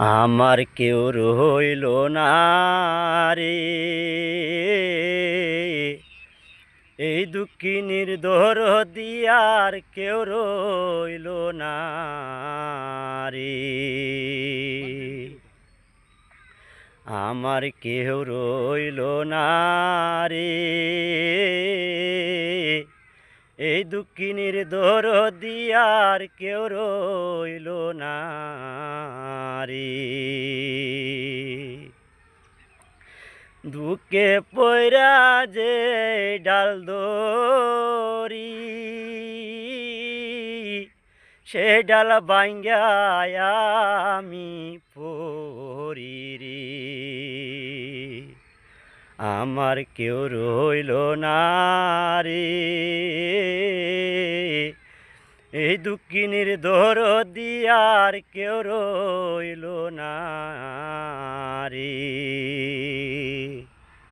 আমার কেউ রইল না রে, এই দুঃখিনীর দরদি আর কেউ রইল না রে। আমার কেউ রইল না রে, এই দুঃখিনীর দরদি আর কেউ রইল না রে। দুঃখে পয়রা যে ডাল দরি, সে ডাল ভাঙ্গায় আমি পড়ি রে। আমার কেউ রইল না রে, এই দুঃখিনীর দরদি আর কেউ রইল না রে।